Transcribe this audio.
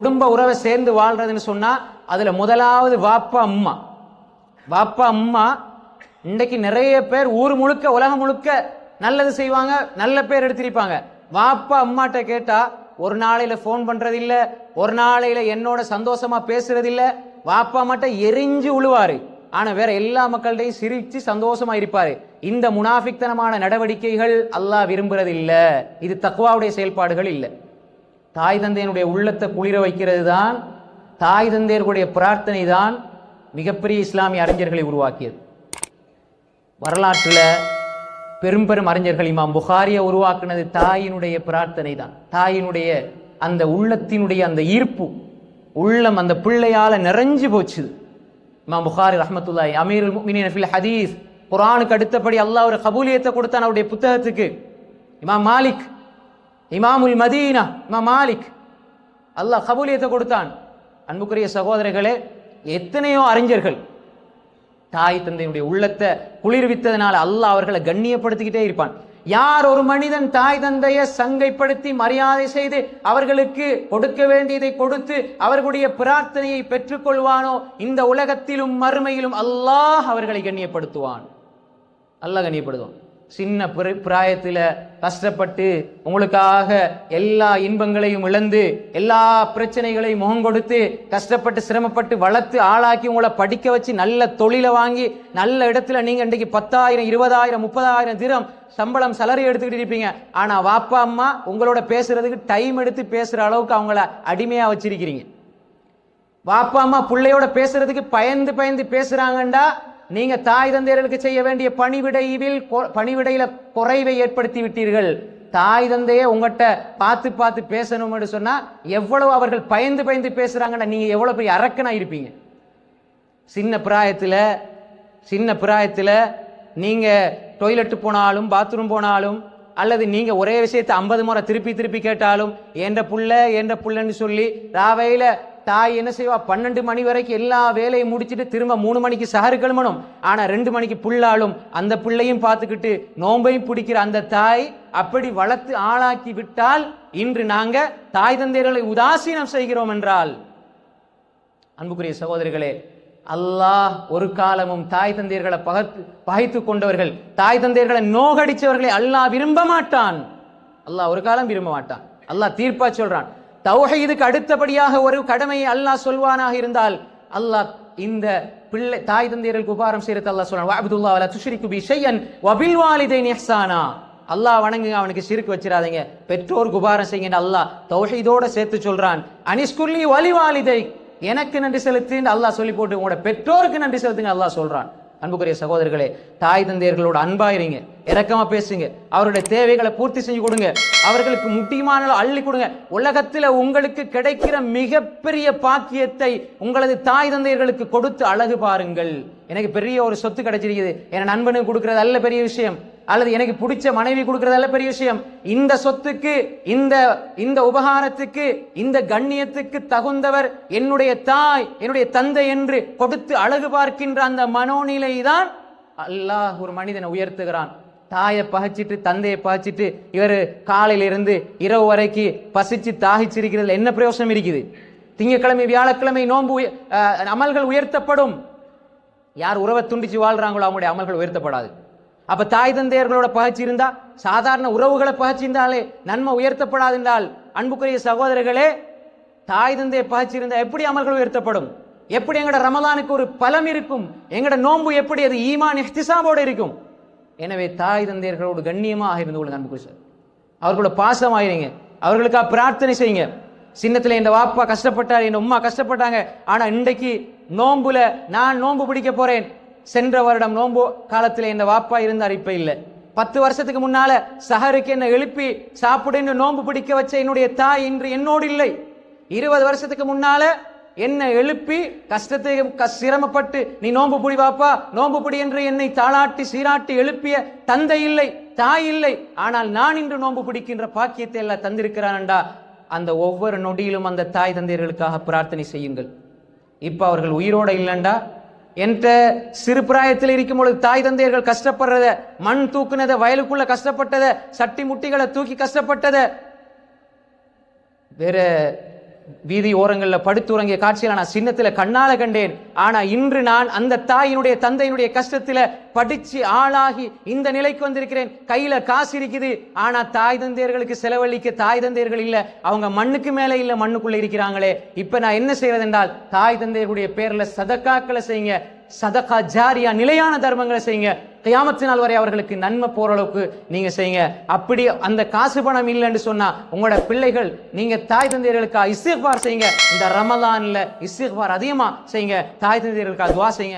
குடும்ப உறவை சேர்ந்து வாழ்றதுன்னு சொன்னா அதுல முதலாவது வாப்பா அம்மா. வாப்பா அம்மா இன்றைக்கு நிறைய பேர் ஊர் முழுக்க உலகம் முழுக்க நல்லது செய்வாங்க, நல்ல பேர் எடுத்திருப்பாங்க. வாப்பா அம்மாட்ட கேட்டா ஒரு நாளையில போன் பண்றது இல்ல, ஒரு நாளையில என்னோட சந்தோஷமா பேசுறது இல்ல. வாப்பா அம்மாட்ட எரிஞ்சு உழுவாரு, ஆனா வேற எல்லா மக்கள்கிட்டையும் சிரிச்சு சந்தோஷமா இருப்பாரு. இந்த முனாஃபிக்தனமான நடவடிக்கைகள் அல்லாஹ் விரும்புறது இல்ல. இது தக்வாவுடைய செயல்பாடுகள் இல்ல. தாய் தந்தையனுடைய உள்ளத்தை குளிர வைக்கிறது தான், தாய் தந்தையர்களுடைய பிரார்த்தனை தான் மிகப்பெரிய இஸ்லாமிய அறிஞர்களை உருவாக்கியது. வரலாற்றில் பெரும் பெரும் அறிஞர்கள் இமாம் புகாரியை உருவாக்குனது தாயினுடைய பிரார்த்தனை தான். தாயினுடைய அந்த உள்ளத்தினுடைய அந்த ஈர்ப்பு, உள்ளம் அந்த பிள்ளையால நிறைஞ்சு போச்சு. இமாம் புகாரி ரஹ்மத்துல்லாஹி அமீருல் முஃமினீன் ஃபில் ஹதீஸ், குர்ஆனுக்கு அடுத்தபடி அல்லாஹ் ஒரு கபூலியத்தை கொடுத்தான் அவருடைய புத்தகத்துக்கு. இமாம் மாலிக், இமாமுல் மதீனா இமாம் மாலிக், அல்லாஹ் கபூலியத்தை கொடுத்தான். அன்புக்குரிய சகோதரர்களே, எத்தனையோ அறிஞர்கள் தாய் தந்தையுடைய உள்ளத்தை குளிர்வித்ததனால அல்லாஹ் அவர்களை கண்ணியப்படுத்திக்கிட்டே இருப்பான். யார் ஒரு மனிதன் தாய் தந்தையை சங்கைப்படுத்தி மரியாதை செய்து அவர்களுக்கு கொடுக்க வேண்டியதை கொடுத்து அவர்களுடைய பிரார்த்தனையை பெற்றுக்கொள்வானோ இந்த உலகத்திலும் மறுமையிலும் அல்லாஹ் அவர்களை கண்ணியப்படுத்துவான். அல்லாஹ் கண்ணியப்படுத்துவான். சின்ன பிராயத்தில் கஷ்டப்பட்டு உங்களுக்காக எல்லா இன்பங்களையும் இழந்து எல்லா பிரச்சனைகளையும் முகம் கொடுத்து கஷ்டப்பட்டு சிரமப்பட்டு வளர்த்து ஆளாக்கி உங்களை படிக்க வச்சு நல்ல தொழிலை வாங்கி நல்ல இடத்துல நீங்க இன்றைக்கு 10,000 20,000 30,000 திரம் சம்பளம் சலரி எடுத்துக்கிட்டு இருப்பீங்க. ஆனா வாப்பா அம்மா உங்களோட பேசுறதுக்கு டைம் எடுத்து பேசுற அளவுக்கு அவங்கள அடிமையா வச்சிருக்கிறீங்க. வாப்பா அம்மா பிள்ளையோட பேசுறதுக்கு பயந்து பயந்து பேசுறாங்கண்டா நீங்க தாய் தந்தையர்களுக்கு செய்ய வேண்டிய பணிவிடையில குறைவை ஏற்படுத்தி விட்டீர்கள். தாய் தந்தையே உங்கள்கிட்ட பார்த்து பார்த்து பேசணும்னு சொன்னா எவ்வளவு அவர்கள் பயந்து பயந்து பேசுறாங்கன்னா நீங்க எவ்வளவு பெரிய அரக்கனா இருப்பீங்க. சின்ன பிராயத்துல நீங்க டொய்லெட் போனாலும் பாத்ரூம் போனாலும் அல்லது நீங்க ஒரே விஷயத்தை 50 முறை திருப்பி திருப்பி கேட்டாலும் என்ற புள்ளன்னு சொல்லி ராவையில தாய் என்ன செய்வா, 12 மணி வரைக்கும் எல்லா வேலையும் முடிச்சுட்டு திரும்ப 3 மணிக்கு சஹரு கிளம்பணும். ஆனா 2 மணிக்கு புல்லாலும் அந்த பிள்ளையும் பார்த்துக்கிட்டு நோம்பையும் பிடிக்கிற அந்த தாய் அப்படி வளர்த்து ஆளாக்கி விட்டால் இன்று நாங்க தாய் தந்தையர்களை உதாசீனம் செய்கிறோம் என்றால், அன்புக்குரிய சகோதரிகளே, அல்லாஹ் ஒரு காலமும் தாய் தந்தையர்களை பகைத்து கொண்டவர்கள், தாய் தந்தையர்களை நோகடிச்சவர்களை அல்லாஹ் விரும்ப மாட்டான். அல்லாஹ் ஒரு காலம் விரும்ப மாட்டான். அல்லாஹ் தீர்ப்பா சொல்றான். தௌஹீதுக்கு அடுத்தபடியாக ஒரு கடமையை அல்லாஹ் சொல்வானாக இருந்தால் அல்லாஹ் இந்த பிள்ளை தாய் தந்தையர்களுக்கு உபகாரம் செய்யறது அல்லாஹ் சொல்றான். வஅப்துல்லாஹ் வலா துஷ்ரிகு பி ஷைஅன் வபில் வாலிதைனி இஹ்சானா. அல்லாஹ் வணங்குங்க, அவனுக்கு ஷிர்க் வச்சிராதீங்க, பெற்றோருக்கு உபகாரம் செய்யுங்க. அல்லாஹ் தௌஹீதோட சேர்த்து சொல்றான். அனிஸ்குல்லி வலி வாலிதை, எனக்கு நன்றி செலுத்துன்னு அல்லாஹ் சொல்லி போட்டு உங்களோட பெற்றோருக்கு நன்றி செலுத்துங்க அல்லாஹ் சொல்றான். அன்புக்குரிய சகோதரர்களே, தாய் தந்தையர்களோட அன்பாயிருங்க, இரக்கமா பேசுங்க, அவருடைய தேவைகளை பூர்த்தி செஞ்சு கொடுங்க, அவர்களுக்கு முக்கியமான அள்ளி கொடுங்க. உலகத்தில் உங்களுக்கு கிடைக்கிற மிகப்பெரிய பாக்கியத்தை உங்களது தாய் தந்தையர்களுக்கு கொடுத்து அழகு பாருங்கள். எனக்கு பெரிய ஒரு சொத்து கிடைச்சிருக்குது, என் நண்பனுக்கு கொடுக்கறது அல்ல பெரிய விஷயம், அல்லது எனக்கு பிடிச்ச மனைவி கொடுக்கறதல்ல பெரிய விஷயம். இந்த சொத்துக்கு, இந்த உபகாரத்துக்கு, இந்த கண்ணியத்துக்கு தகுந்தவர் என்னுடைய தாய் என்னுடைய தந்தை என்று கொடுத்து அழகு பார்க்கின்ற அந்த மனோநிலை தான் அல்லாஹ் ஒரு மனிதனை உயர்த்துகிறான். தாயை பகைச்சிட்டு தந்தையை பகைச்சிட்டு இவர் காலையிலிருந்து இரவு வரைக்கும் பசிச்சு தாகிச்சிருக்கிறது என்ன பிரயோசனம் இருக்குது? திங்கக்கிழமை வியாழக்கிழமை நோன்பு அமல்கள் உயர்த்தப்படும். யார் உறவை துண்டிச்சு வாழ்றாங்களோ அவங்களுடைய அமல்கள் உயர்த்தப்படாது. அப்ப தாய் தந்தையர்களோட பகச்சி இருந்தா, சாதாரண உறவுகளை பகச்சிருந்தாலே நன்மை உயர்த்தப்படாது என்றால், அன்புக்குரிய சகோதரர்களே, தாய் தந்தையை பகச்சி இருந்தா எப்படி அமல்கள் உயர்த்தப்படும்? எப்படி எங்கட ரமலானுக்கு ஒரு பலம் இருக்கும்? எங்கட நோன்பு எப்படி அது ஈமான் இஹ்திசாமோடு இருக்கும்? எனவே தாய் தந்தையர்களோடு கண்ணியமாக இருந்து கொள்ளுங்க. அன்புக்குரிய அவர்களோட பாசமாயிருங்க, அவர்களுக்காக பிரார்த்தனை செய்யுங்க. சின்னத்துல என் வாப்பா கஷ்டப்பட்டார், என் உம்மா கஷ்டப்பட்டாங்க, ஆனா இன்றைக்கு நோன்புல நான் நோன்பு பிடிக்க போறேன். சென்ற வருடம் நோன்பு காலத்தில் என் வாப்பா இருந்தார், இப்ப இல்லை. 10 வருஷத்துக்கு முன்னால சஹருக்கு என்ன எழுப்பி சாப்பிடுன்னு நோன்பு பிடிக்க வச்ச என்னுடைய தாய் இன்று என்னோடு இல்லை. 20 வருஷத்துக்கு முன்னால என்னை எழுப்பி கஷ்டத்தை சிரமப்பட்டு நீ நோன்பு பிடி வாப்பா நோன்பு பிடி என்று என்னை தாளாட்டி சீராட்டி எழுப்பிய தந்தை இல்லை, தாய் இல்லை. ஆனால் நான் இன்று நோன்பு பிடிக்கின்ற பாக்கியத்தை எல்லாம் தந்திருக்கிறான்டா. அந்த ஒவ்வொரு நொடியிலும் அந்த தாய் தந்தையர்களுக்காக பிரார்த்தனை செய்யுங்கள். இப்ப அவர்கள் உயிரோட இல்லைண்டா, என்ற சிறு பிராயத்தில் இருக்கும் பொழுது தாய் தந்தையர்கள் கஷ்டப்படுறத, மண் தூக்குனத, வயலுக்குள்ள கஷ்டப்பட்டத, சட்டி முட்டிகளை தூக்கி கஷ்டப்பட்டத, வேற வீதி ஓரங்களில் படுத்துறங்கிய காட்சியில நான் சின்னத்துல கண்ணால கண்டேன். ஆனா இன்று நான் அந்த தாயினுடைய தந்தையினுடைய கஷ்டத்துல படிச்சு ஆளாகி இந்த நிலைக்கு வந்திருக்கிறேன். கையில காசு இருக்குது, ஆனா தாய் தந்தையர்களுக்கு செலவழிக்க தாய் தந்தையர்கள் இல்ல, அவங்க மண்ணுக்கு மேல இல்ல, மண்ணுக்குள்ள இருக்கிறாங்களே. இப்ப நான் என்ன செய்வது என்றால், தாய் தந்தையர்களுடைய பேர்ல சதக்காக்களை செய்யுங்க, சதகா ஜாரியா நிலையான தர்மங்களை செய்யுங்க. கியாமத்து நாள் வரை அவர்களுக்கு நன்மை போற அளவுக்கு நீங்க செய்யுங்க. அப்படி அந்த காசு பணம் இல்லைன்னு சொன்னா உங்களோட பிள்ளைகள், நீங்க தாய் தந்தையர்களுக்கு இஸ்திக்பார் செய்யுங்க. இந்த ரமலான்ல இஸ்திக்பார் அதிகமா செய்யுங்க, தாய் தந்தையர்களுக்கு துஆ செய்யுங்க.